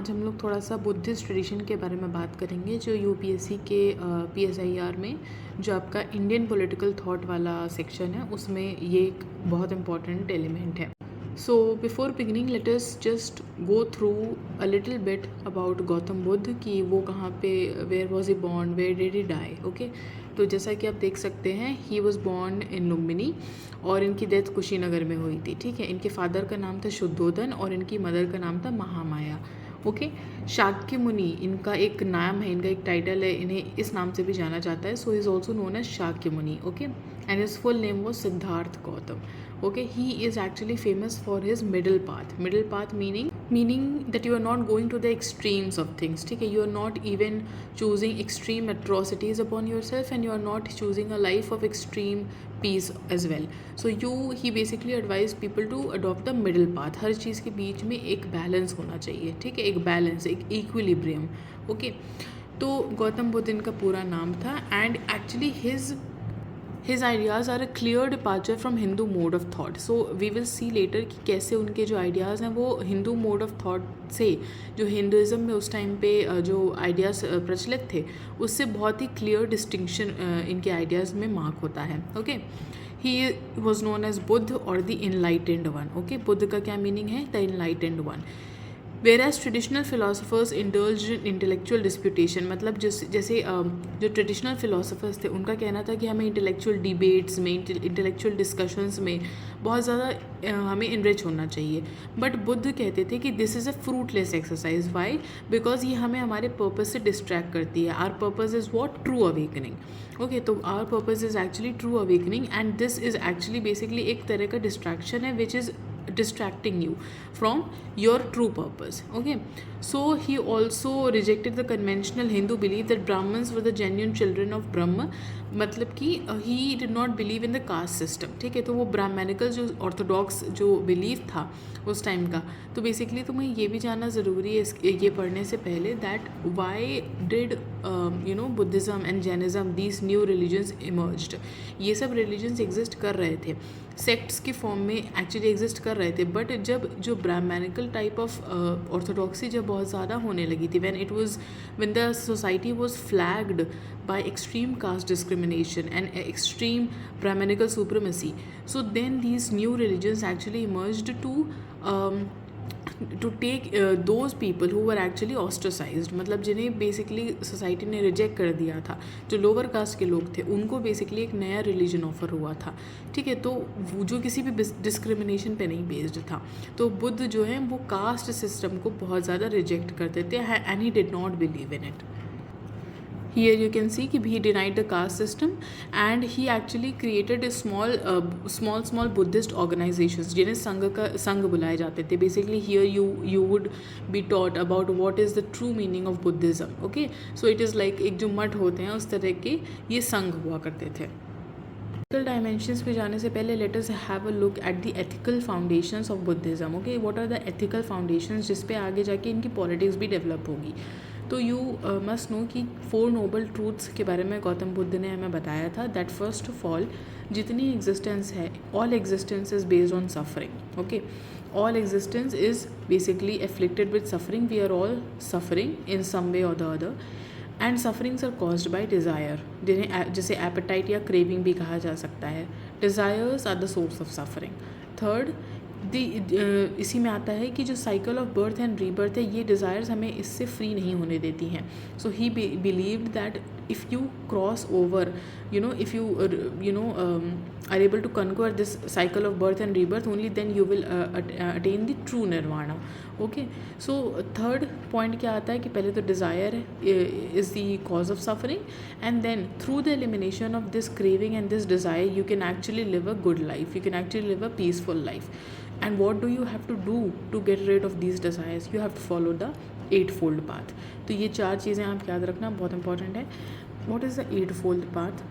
आज हम लोग थोड़ा सा बुद्धिस्ट ट्रेडिशन के बारे में बात करेंगे जो यूपीएससी के पीएसआईआर में जो आपका इंडियन पॉलिटिकल थॉट वाला सेक्शन है उसमें ये एक बहुत इम्पॉर्टेंट एलिमेंट है. So before beginning let us just go through a little bit about Gautam Buddha कि वो कहाँ पे where was he born, where did he die. Okay, तो जैसा कि आप देख सकते हैं he was born in Lumbini और इनकी डेथ कुशीनगर में हुई थी. ठीक है, इनके फादर का नाम था शुद्धोधन और इनकी मदर का नाम था महामाया. ओके, शाक्य मुनि इनका एक नाम है, इनका एक टाइटल है, इन्हें इस नाम से भी जाना जाता है. So is also known as Shakya Muni. Okay, and his full name was Siddhartha Gautam. Okay, he is actually famous for his middle path meaning that you are not going to the extremes of things. ठीक है, you are not even choosing extreme atrocities upon yourself and you are not choosing a life of extreme peace as well. So he basically advised people to adopt the middle path. हर चीज़ के बीच में एक balance होना चाहिए. ठीक है, एक balance, एक equilibrium. Okay, तो गौतम बुद्ध इनका पूरा नाम था and actually his ideas are a clear departure from Hindu mode of thought. So we will see later कि कैसे उनके जो ideas हैं वो हिंदू mode of thought से, जो हिंदुज़म में उस टाइम पे जो ideas प्रचलित थे उससे बहुत ही clear distinction इनके ideas में mark होता है. Okay, he was known as Buddha और the enlightened one. Okay, Buddha का क्या meaning है? The enlightened one. Whereas traditional philosophers indulged in intellectual disputation, मतलब जैसे जो ट्रेडिशनल फिलोसफर्स थे उनका कहना था कि हमें इंटेलेक्चुअल डिबेट्स में, इंटेलेक्चुअल डिस्कशंस में बहुत ज़्यादा हमें इनरिच होना चाहिए. बट बुद्ध कहते थे कि this is a fruitless exercise. Why? Because ये हमें हमारे पर्पज़ से डिस्ट्रैक्ट करती है. Our purpose is what? True awakening. Okay, तो our purpose is actually true awakening and this is actually basically एक तरह का डिस्ट्रैक्शन है which is distracting you from your true purpose. Okay, so he also rejected the conventional Hindu belief that Brahmins were the genuine children of Brahma. मतलब कि he did not believe in the caste system. ठीक है, तो वो Brahminical जो Orthodox जो believe था उस टाइम का. तो बेसिकली तुम्हें ये भी जानना ज़रूरी है ये पढ़ने से पहले that why did Buddhism and Jainism these new religions emerged. ये सब रिलीजन्स एग्जिस्ट कर रहे थे, सेक्ट्स की फॉर्म में एक्चुअली एग्जिस्ट कर रहे थे. बट जब जो ब्राह्मणिकल टाइप ऑफ ऑर्थोडॉक्सी जब बहुत ज़्यादा होने लगी थी, when the society was flagged by extreme caste discrimination and extreme Brahmanical supremacy, so then these new religions actually emerged to take those people who were actually ostracized, मतलब जिन्हें basically society ने reject कर दिया था, जो lower caste के लोग थे उनको बेसिकली एक नया रिलीजन ऑफर हुआ था. ठीक है, तो जो किसी भी डिस्क्रिमिनेशन पे नहीं बेस्ड था. तो बुद्ध जो है वो कास्ट सिस्टम को बहुत ज़्यादा रिजेक्ट करते थे and he did not believe in it. Here you can see कि he denied the caste system and he actually created a small Buddhist organizations जिन्हें संघ बुलाए जाते थे. Basically here you would be taught about what is the true meaning of Buddhism. Okay, so it is like एक जो मठ होते हैं उस तरह के ये संघ हुआ करते थे. Ethical dimensions पे जाने से पहले let us have a look at the ethical foundations of Buddhism. Okay, what are the ethical foundations जिस पे आगे जाके इनकी पॉलिटिक्स भी डेवलप होगी. तो यू मस्ट नो कि 4 नोबल ट्रूथ्स के बारे में गौतम बुद्ध ने हमें बताया था. दैट फर्स्ट ऑफ ऑल, जितनी एग्जिस्टेंस है, all existence is based on suffering. Okay, all existence is basically afflicted with suffering. We are all suffering in some way और the other end sufferings are caused by desire, जिसे appetite या craving भी कहा जा सकता है. Desires are the source of suffering. Third, इसी में आता है कि जो cycle of birth and rebirth है, ये डिज़ायर्स हमें इससे फ्री नहीं होने देती हैं. So he believed that if you cross over, if you are able to conquer this cycle of birth and rebirth, only then you will attain the true nirvana. Okay, so third point क्या आता है कि पहले तो desire is the cause of suffering and then through the elimination of this craving and this desire you can actually live a good life, you can actually live a peaceful life. And what do you have to do to get rid of these desires? You have to follow the 8-fold path. तो ये 4 चीज़ें आप याद रखना, बहुत important है. What is the 8-fold path?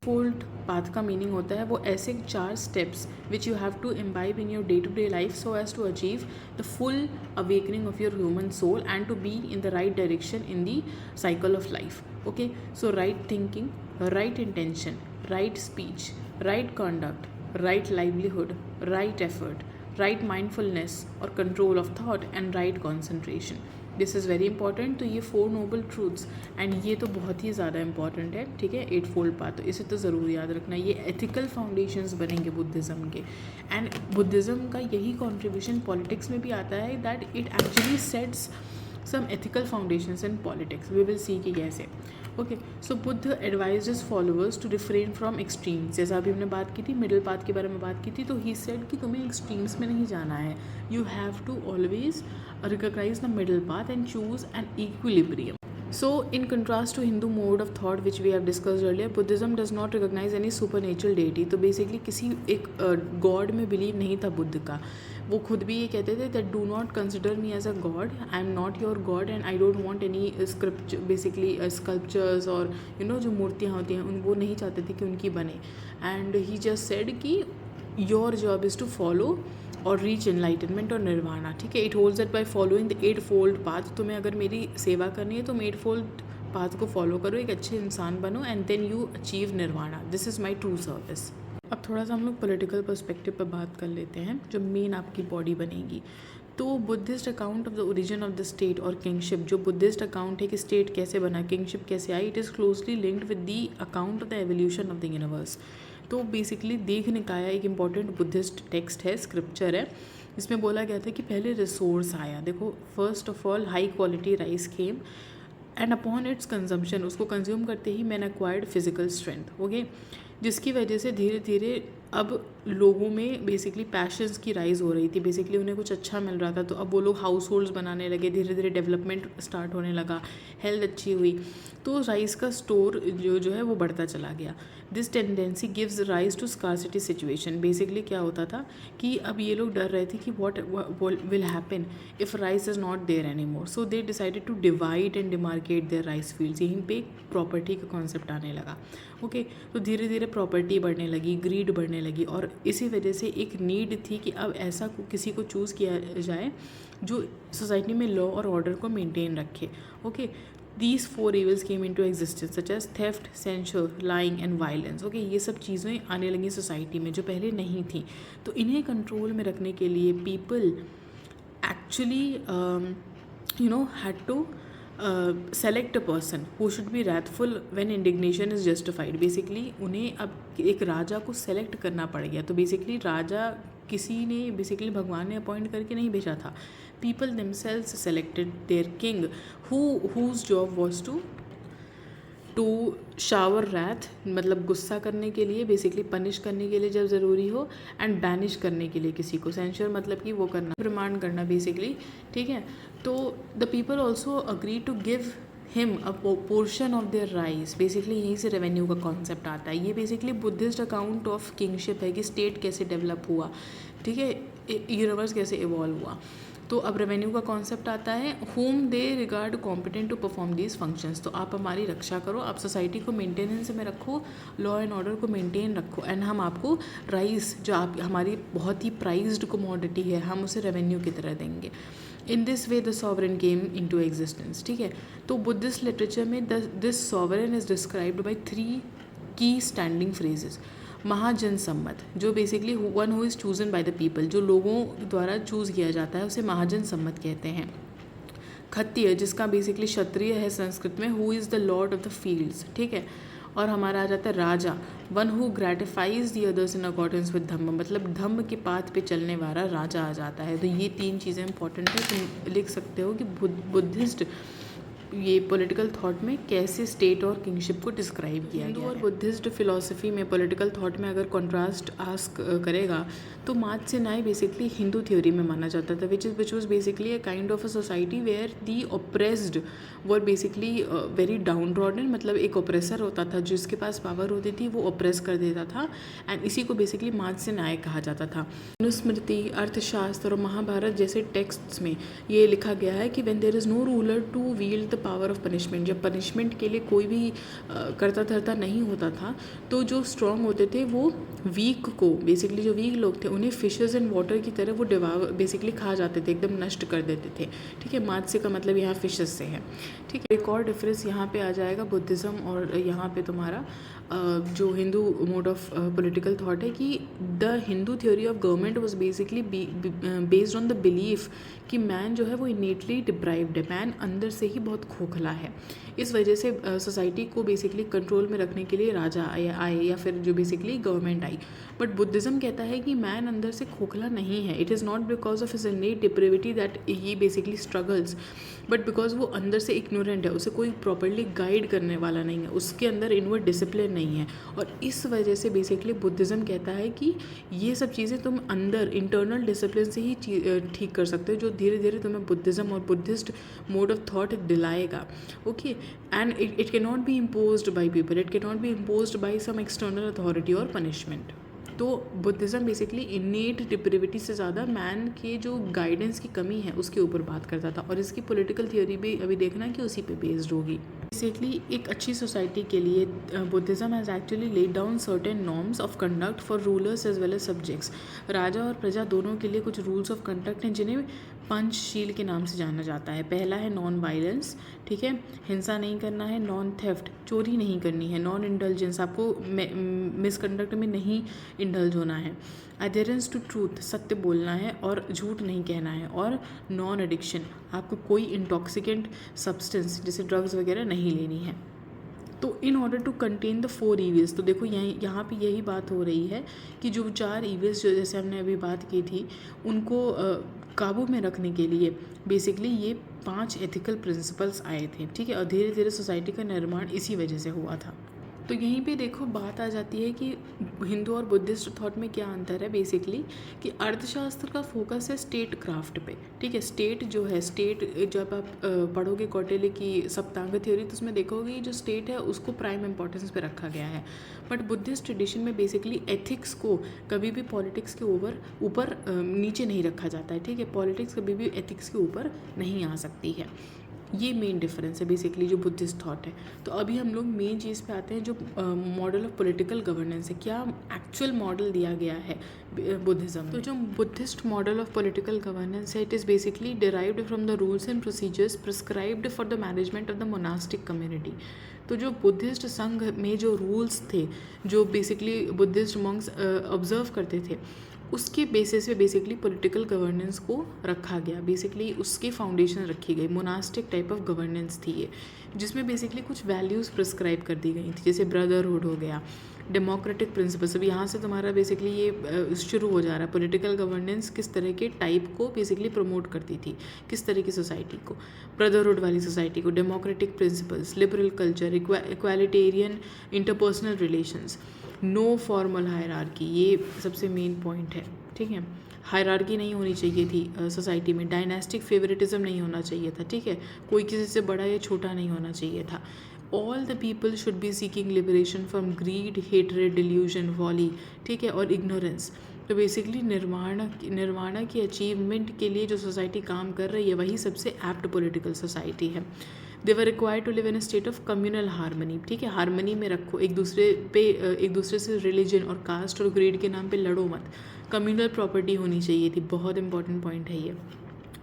Fold path का meaning होता है वो ऐसे 4 steps which you have to imbibe in your day to day life so as to achieve the full awakening of your human soul and to be in the right direction in the cycle of life. Okay, so right thinking, right intention, right speech, right conduct, right livelihood, right effort, right mindfulness और control of thought and right concentration. This is very important. तो ये 4 Nobel truths and ये तो बहुत ही ज़्यादा important है, ठीक है, 8 फोल्ड पाथ, तो इसे तो ज़रूर याद रखना। ये एथिकल फाउंडेशंस बनेंगे बुद्धिज़्म के, एंड बुद्धिज़्म का यही कॉन्ट्रीब्यूशन पॉलिटिक्स में भी आता है, that it actually sets some ethical foundations in politics. We will see कि कैसे। Okay, so Buddha advise his followers to refrain from extremes. जैसा अभी हमने बात की थी, मिडिल पाथ के बारे में बात की थी, तो ही सेड कि तुम्हें एक्सट्रीम्स में नहीं जाना है, you have to always recognize the middle path and choose an equilibrium. So, in contrast to Hindu mode of thought which we have discussed earlier, Buddhism does not recognize any supernatural deity. तो basically किसी एक God में believe नहीं था बुद्ध का। वो खुद भी ये कहते थे that do not consider me as a god, I am not your god and I don't want any scripture, basically sculptures और जो मूर्तियाँ होती हैं उन वो नहीं चाहते थे कि उनकी बने। And he just said कि your job is to follow और रीच एनलाइटनमेंट और निर्वाणा, ठीक है। It holds that by following the 8 fold path, तुम्हें अगर मेरी सेवा करनी है तो 8 फोल्ड पाथ को फॉलो करो, एक अच्छे इंसान बनो, and then you achieve nirvana. This is my true service. अब थोड़ा सा हम लोग पॉलिटिकल पर्सपेक्टिव पर बात कर लेते हैं, जो मेन आपकी बॉडी बनेगी। तो बुद्धिस्ट अकाउंट ऑफ द ओरिजिन ऑफ द स्टेट और किंगशिप, जो बुद्धिस्ट अकाउंट है कि स्टेट कैसे बना, किंगशिप कैसे आई, it is closely linked with the account of the evolution of the universe. तो बेसिकली देख निकाया एक इम्पॉर्टेंट बुद्धिस्ट टेक्स्ट है, स्क्रिप्चर है, इसमें बोला गया था कि पहले रिसोर्स आया। देखो, first of all high quality rice came and upon its consumption, उसको कंज्यूम करते ही man acquired physical strength, okay, जिसकी वजह से धीरे धीरे अब लोगों में बेसिकली पैशंस की राइज हो रही थी। बेसिकली उन्हें कुछ अच्छा मिल रहा था, तो अब वो लोग हाउस होल्ड्स बनाने लगे, धीरे धीरे डेवलपमेंट स्टार्ट होने लगा, हेल्थ अच्छी हुई, तो राइस का स्टोर जो है वो बढ़ता चला गया। This tendency gives rise to scarcity situation. Basically क्या होता था कि अब ये लोग डर रहे थे कि what will happen if rice is not there any more, so they decided to divide and demarcate their rice fields. यहीं पे एक प्रॉपर्टी का कॉन्सेप्ट आने लगा, ओके। तो धीरे धीरे प्रॉपर्टी बढ़ने लगी, ग्रीड बढ़ने लगी, और इसी वजह से एक नीड थी कि अब ऐसा किसी को चूज़ किया जाए जो सोसाइटी में लॉ और ऑर्डर को मेंटेन रखे, okay. These 4 evils came into existence such as theft, censure, lying and violence, okay। ये सब चीज़ें आने लगी सोसाइटी में जो पहले नहीं थी। तो इन्हें कंट्रोल में रखने के लिए people actually had to select a person who should be wrathful when indignation is justified। Basically उन्हें अब एक राजा को सेलेक्ट करना पड़ गया। तो बेसिकली राजा किसी ने बेसिकली भगवान ने अपॉइंट करके नहीं भेजा था, people themselves selected their king whose job was to shower wrath, मतलब गुस्सा करने के लिए, बेसिकली पनिश करने के लिए जब ज़रूरी हो, एंड बैनिश करने के लिए किसी को, सेंश्योर मतलब कि वो करना, रिमांड करना बेसिकली, ठीक है। तो the people also agree to give him a portion of their rice. Basically यहीं से रेवेन्यू का कॉन्सेप्ट आता है। ये basically Buddhist account of kingship है कि स्टेट कैसे डेवलप हुआ, ठीक है, यूनिवर्स कैसे इवॉल्व हुआ। तो अब रेवेन्यू का कॉन्सेप्ट आता है, whom they regard competent to perform these functions. तो आप हमारी रक्षा करो, आप सोसाइटी को मेंटेनेंस में रखो, लॉ एंड ऑर्डर को मेंटेन रखो, एंड हम आपको राइस, जो आप हमारी बहुत ही प्राइज्ड कमोडिटी है, हम उसे रेवेन्यू की तरह देंगे। In this way the sovereign came into existence, ठीक है। तो बुद्धिस्ट लिटरेचर में this sovereign is described by 3 की स्टैंडिंग फ्रेजेस। महाजन सम्मत, जो basically one who is chosen by the people, जो लोगों द्वारा चूज़ किया जाता है, उसे महाजन सम्मत कहते हैं। खत्तिय, जिसका बेसिकली क्षत्रिय है संस्कृत में, who is the lord of the fields, ठीक है। और हमारा आ जाता है raja, one who gratifies the others in accordance with dhamma, मतलब धम्म के पाथ पे चलने वाला राजा आ जाता है। तो ये 3 चीज़ें इंपॉर्टेंट है। तुम लिख सकते हो कि बुद्धिस्ट ये पॉलिटिकल थॉट में कैसे स्टेट और किंगशिप को डिस्क्राइब किया गया है। और बुद्धिस्ट फिलॉसफी में पॉलिटिकल थॉट में अगर कॉन्ट्रास्ट आस्क करेगा तो मात सेनाई बेसिकली हिंदू थ्योरी में माना जाता था, which was basically a kind of a society where the oppressed were basically very downtrodden, मतलब एक ऑप्रेसर होता था, जिसके पास पावर होती थी वो ऑप्रेस कर देता था, एंड इसी को बेसिकली मात सेनाई कहा जाता था। मनुस्मृति, अर्थशास्त्र और महाभारत जैसे टेक्स्ट्स में ये लिखा गया है कि when there is no ruler to wield the power of punishment, जब पनिशमेंट के लिए कोई भी करता धरता नहीं होता था, तो जो स्ट्रॉन्ग होते थे वो वीक को, बेसिकली जो वीक लोग थे उन्हें फिशेस एंड वाटर की तरह वो बेसिकली खा जाते थे, एकदम नष्ट कर देते थे, ठीक है। मात्स्य का मतलब यहाँ फिशेस से है, ठीक है। एक और डिफरेंस यहाँ पे आ जाएगा बुद्धिज़्म और यहाँ पे तुम्हारा जो Hindu mode of political thought है कि the Hindu theory of government was basically based on the belief कि मैन जो है वो इनेटली डिप्राइव्ड है, मैन अंदर से ही बहुत खोखला है। इस वजह से सोसाइटी को बेसिकली कंट्रोल में रखने के लिए राजा आए या फिर जो basically government I. But Buddhism कहता है कि मैन अंदर से खोखला नहीं है। It is not because of his इनेट depravity that he basically struggles, but because वो अंदर से इग्नोरेंट है, उसे कोई प्रॉपरली गाइड करने वाला नहीं है, उसके अंदर इनवर्ड डिसिप्लिन नहीं है। और इस वजह से बेसिकली बुद्धिज़्म कहता है कि ये सब चीज़ें तुम अंदर इंटरनल डिसिप्लिन से ही ठीक कर सकते हो, जो धीरे धीरे तुम्हें बुद्धिज़्म और बुद्धिस्ट मोड ऑफ थॉट दिलाएगा। Okay, and it can not be imposed by people, it can not be imposed by some external authority और पनिशमेंट। तो बुद्धिज़्म बेसिकली इनेट डिप्रेविटी से ज़्यादा मैन के जो गाइडेंस की कमी है उसके ऊपर बात करता था, और इसकी पॉलिटिकल थ्योरी भी अभी देखना कि उसी पे बेस्ड होगी। बेसिकली एक अच्छी सोसाइटी के लिए Buddhism has actually laid down certain norms of conduct for rulers as well as subjects. Raja और प्रजा दोनों के लिए कुछ रूल्स ऑफ कंडक्ट हैं जिन्हें पंचशील के नाम से जाना जाता है। पहला है नॉन वायलेंस, ठीक है, हिंसा नहीं करना है, नॉन थेफ्ट, चोरी नहीं करनी है, नॉन इंडल्जेंस, आपको मिसकंडक्ट में नहीं इंडल्ज होना है, अडेरेंस टू ट्रूथ, सत्य बोलना है और झूठ नहीं कहना है, और नॉन एडिक्शन, आपको कोई इंटॉक्सिकेंट सब्सटेंस जैसे ड्रग्स वगैरह नहीं लेनी है। तो in order to contain the 4 evils, तो देखो यहाँ पे यही बात हो रही है कि जो 4 ईविल्स जो जैसे हमने अभी बात की थी उनको काबू में रखने के लिए बेसिकली ये 5 एथिकल प्रिंसिपल्स आए थे, ठीक है, और धीरे धीरे सोसाइटी का निर्माण इसी वजह से हुआ था। तो यहीं पे देखो बात आ जाती है कि हिंदू और बुद्धिस्ट थॉट में क्या अंतर है। बेसिकली कि अर्थशास्त्र का फोकस है स्टेट क्राफ्ट पे, ठीक है, स्टेट जो है, स्टेट जब आप पढ़ोगे कौटिल्य की सप्तांग थ्योरी तो उसमें देखोगे जो स्टेट है उसको प्राइम इंपॉर्टेंस पे रखा गया है। बट बुद्धिस्ट ट्रेडिशन में बेसिकली एथिक्स को कभी भी पॉलिटिक्स के ऊपर नीचे नहीं रखा जाता है, ठीक है, पॉलिटिक्स कभी भी एथिक्स के ऊपर नहीं आ सकती है। ये मेन डिफरेंस है बेसिकली जो बुद्धिस्ट थॉट है। तो अभी हम लोग मेन चीज़ पे आते हैं जो मॉडल ऑफ पॉलिटिकल गवर्नेंस है, क्या एक्चुअल मॉडल दिया गया है बुद्धिज़्म। तो जो Buddhist model of political governance है it is basically derived from the rules and procedures prescribed for the management of the monastic community. तो जो बुद्धिस्ट संघ में जो रूल्स थे जो बेसिकली बुद्धिस्ट मॉन्क्स ऑब्जर्व करते थे उसके बेसिस पे बेसिकली पॉलिटिकल गवर्नेंस को रखा गया, बेसिकली उसकी फाउंडेशन रखी गई, मोनास्टिक टाइप ऑफ गवर्नेंस थी ये, जिसमें बेसिकली कुछ वैल्यूज़ प्रिस्क्राइब कर दी गई थी, जैसे ब्रदरहुड हो गया, डेमोक्रेटिक प्रिंसिपल्स। अब यहाँ से तुम्हारा बेसिकली ये शुरू हो जा रहा है पॉलिटिकल गवर्नेंस किस तरह के टाइप को बेसिकली प्रमोट करती थी, किस तरह की सोसाइटी को, ब्रदरहुड वाली सोसाइटी को, democratic principles, liberal culture, egalitarian interpersonal relations, no formal hierarchy, ये सबसे मेन पॉइंट है, ठीक है, हायरार्की नहीं होनी चाहिए थी सोसाइटी में, डायनेस्टिक फेवरेटिज्म नहीं होना चाहिए था, ठीक है, कोई किसी से बड़ा या छोटा नहीं होना चाहिए था, all the people should be seeking liberation from greed, hatred, delusion, वॉली, ठीक है, और इग्नोरेंस। तो बेसिकली निर्वाणा की अचीवमेंट के लिए जो सोसाइटी काम कर रही है वही सबसे एप्ट पॉलिटिकल सोसाइटी है। They were required to live in a state of communal harmony, ठीक है, हारमनी में रखो, एक दूसरे से रिलीजन और कास्ट और ग्रेड के नाम पे लड़ो मत, कम्युनल प्रॉपर्टी होनी चाहिए थी, बहुत इंपॉर्टेंट पॉइंट है ये,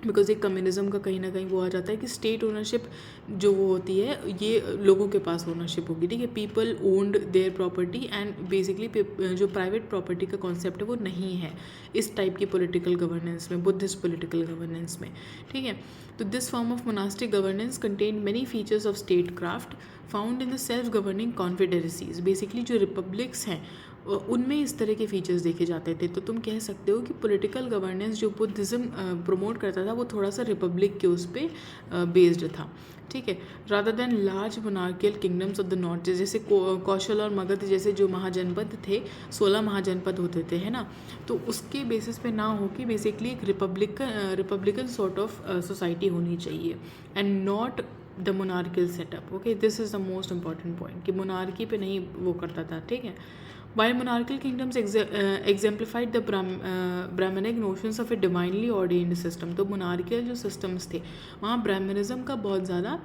बिकॉज एक कम्युनिज्म का कहीं ना कहीं वो आ जाता है कि स्टेट ओनरशिप जो वो होती है ये लोगों के पास ओनरशिप होगी, ठीक है, people owned their property and basically जो प्राइवेट प्रॉपर्टी का कॉन्सेप्ट है वो नहीं है इस टाइप की पॉलिटिकल गवर्नेंस में, बुद्धिस्ट पॉलिटिकल गवर्नेंस में, ठीक है। तो this form of monastic governance contain many features of state craft found in the self governing confederacies. Basically जो रिपब्लिक्स हैं उनमें इस तरह के फीचर्स देखे जाते थे। तो तुम कह सकते हो कि पॉलिटिकल गवर्नेंस जो बुद्धिज़्म प्रमोट करता था वो थोड़ा सा रिपब्लिक के उस पर बेस्ड था, ठीक है, rather than large monarchial kingdoms of the north, जैसे कौशल और मगध जैसे जो महाजनपद थे, 16 महाजनपद होते थे, है ना, तो उसके बेसिस पे ना हो कि बेसिकली एक रिपब्लिकन सॉर्ट ऑफ सोसाइटी होनी चाहिए and not the monarchial setup. Okay, this is the most important point कि मोनार्की पे नहीं वो करता था, ठीक है। While monarchical kingdoms exemplified the Brahmanic notions of a divinely ordained system, तो monarchical जो systems थे वहाँ ब्राह्मणिज्म का बहुत ज़्यादा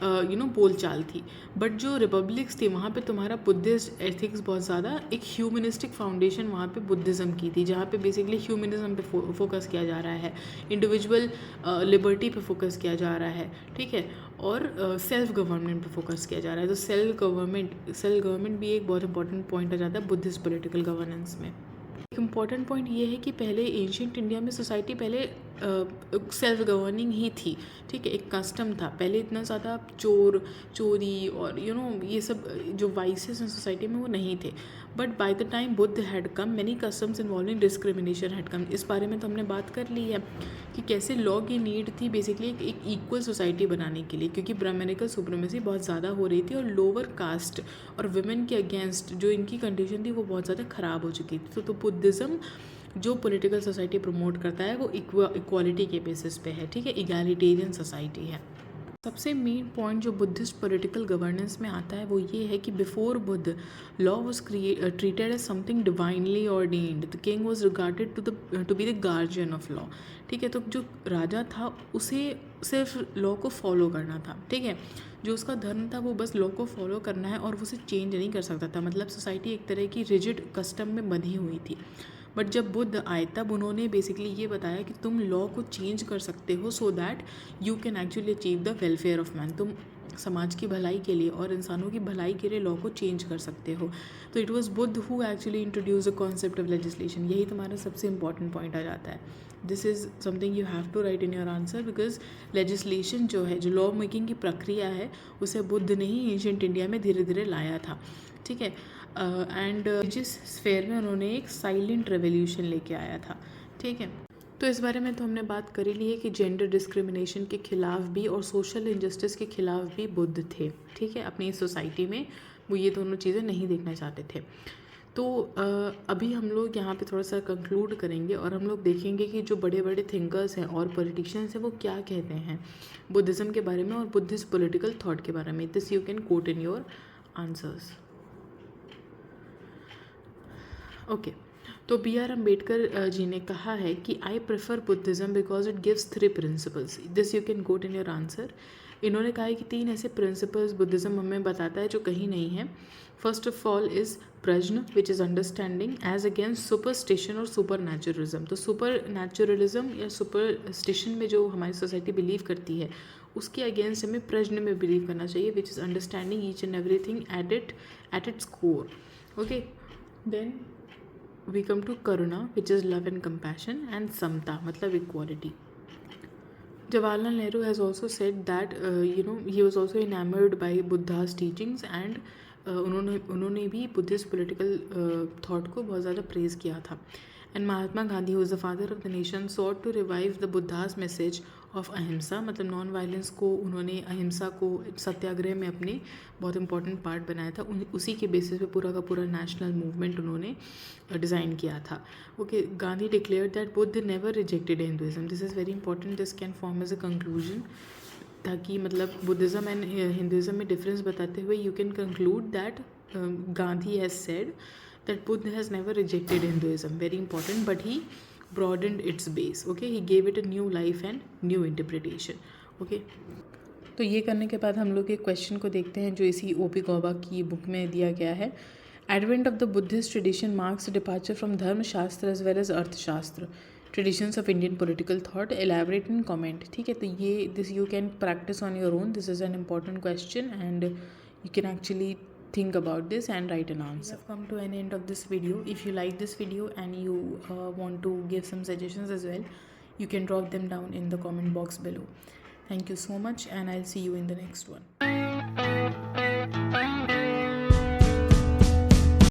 बोलचाल थी। बट जो रिपब्लिक्स थी वहाँ पे तुम्हारा बुद्धिस्ट एथिक्स बहुत ज़्यादा, एक ह्यूमनिस्टिक फाउंडेशन वहाँ पे बुद्धिज़्म की थी, जहाँ पे बेसिकली ह्यूमनिज़्म पे फोकस किया जा रहा है, इंडिविजुअल लिबर्टी पे फोकस किया जा रहा है, ठीक है, और सेल्फ गवर्नमेंट पे फोकस किया जा रहा है। तो सेल्फ गवर्नमेंट भी एक बहुत इंपॉर्टेंट पॉइंट आ जाता है बुद्धिस्ट पॉलिटिकल गवर्नेंस में। एक इम्पॉर्टेंट पॉइंट ये है कि पहले एंशियंट इंडिया में सोसाइटी पहले सेल्फ गवर्निंग ही थी, ठीक है, एक कस्टम था। पहले इतना ज़्यादा चोरी और ये सब जो वाइसेस हैं सोसाइटी में वो नहीं थे। But by the time Buddha had come, many customs involving discrimination had come. इस बारे में तो हमने बात कर ली है कि कैसे लॉ की नीड थी बेसिकली एक इक्वल सोसाइटी बनाने के लिए, क्योंकि ब्राह्मणिकल सुप्रीमेसी बहुत ज़्यादा हो रही थी और लोअर कास्ट और वुमेन के अगेंस्ट जो इनकी कंडीशन थी वो बहुत ज़्यादा ख़राब हो चुकी थी। तो बुद्धिज़्म जो पॉलिटिकल सोसाइटी प्रमोट करता है वो इक्वालिटी के बेसिस पे है, ठीक है, इगैलिटेरियन सोसाइटी है। सबसे मेन पॉइंट जो बुद्धिस्ट पॉलिटिकल गवर्नेंस में आता है वो ये है कि before Buddha law was treated as something divinely ordained, the king was regarded to be the guardian of law, ठीक है। तो जो राजा था उसे सिर्फ लॉ को फॉलो करना था, ठीक है, जो उसका धर्म था वो बस लॉ को फॉलो करना है और वो उसे चेंज नहीं कर सकता था। मतलब सोसाइटी एक तरह की रिजिड कस्टम में बंधी हुई थी। बट जब बुद्ध आए तब उन्होंने बेसिकली ये बताया कि तुम लॉ को चेंज कर सकते हो so that you can actually achieve the welfare of man. तुम समाज की भलाई के लिए और इंसानों की भलाई के लिए लॉ को चेंज कर सकते हो। तो it was Buddha who actually introduce the concept of legislation. यही तुम्हारा सबसे इंपॉर्टेंट पॉइंट आ जाता है। This is something you have to write in your answer, because legislation जो है, जो लॉ मेकिंग की प्रक्रिया है, उसे बुद्ध ने ही एंशिएंट इंडिया में धीरे धीरे लाया था, ठीक है। एंड जिस स्फेयर में उन्होंने एक साइलेंट रेवोल्यूशन लेके आया था, ठीक है। तो इस बारे में तो हमने बात करी ली है कि जेंडर डिस्क्रिमिनेशन के खिलाफ भी और सोशल इनजस्टिस के खिलाफ भी बुद्ध थे, ठीक है। अपनी सोसाइटी में वो ये दोनों चीज़ें नहीं देखना चाहते थे। तो अभी हम लोग यहाँ पे थोड़ा सा कंक्लूड करेंगे और हम लोग देखेंगे कि जो बड़े बड़े थिंकर्स हैं और पॉलिटिशियंस हैं वो क्या कहते हैं बुद्धिज़्म के बारे में और बुद्धिस्ट पॉलिटिकल थॉट के बारे में। This you can coat in your answers. Okay, तो B.R. अम्बेडकर जी ने कहा है कि I prefer Buddhism because it gives 3 principles. This you can coat in your answer. इन्होंने कहा है कि 3 ऐसे प्रिंसिपल्स बुद्धिज़्म हमें बताता है जो कहीं नहीं है। First of all is prajna, which is understanding as against superstition और सुपर नेचुरलिज्म। तो सुपर नेचुरलिज्म या सुपरस्टिशन में जो हमारी सोसाइटी बिलीव करती है उसके अगेंस्ट हमें प्रज्ञ में बिलीव करना चाहिए, which is understanding each and everything at its core. Okay, then we come to karuna, which is love and compassion, and samta matlab equality. Jawaharlal Nehru has also said that he was also enamored by Buddha's teachings and उन्होंने भी Buddhist political thought को बहुत ज़्यादा praise किया था। And Mahatma Gandhi who is the father of the nation sought to revive the Buddha's message of ahimsa, मतलब non violence को उन्होंने अहिंसा को सत्याग्रह में अपने बहुत इंपॉर्टेंट पार्ट बनाया था। उसी के बेसिस पे पूरा का पूरा नेशनल मूवमेंट उन्होंने डिज़ाइन किया था। Okay, Gandhi declared that Buddha never rejected Hinduism. This is very important, this can form as a conclusion, ताकि मतलब बुद्धिज़्म एंड हिंदुइज्म में डिफरेंस बताते हुए you can conclude that Gandhi has said that Buddha has never rejected Hinduism, very important, but he broadened its base. Okay, he gave it a new life and new interpretation. Okay, तो ये करने के बाद हम लोग एक क्वेश्चन को देखते हैं जो इसी ओपी गौबा की बुक में दिया गया है। Advent of the Buddhist tradition marks departure from धर्म शास्त्र एज वेल एज अर्थशास्त्र, traditions of Indian political thought, elaborate and comment. ठीक है, तो ये this you can practice on your own, this is an important question and you can actually think about this and write an answer. We have come to an end of this video. If you like this video and you want to give some suggestions as well, you can drop them down in the comment box below. Thank you so much and I'll see you in the next one.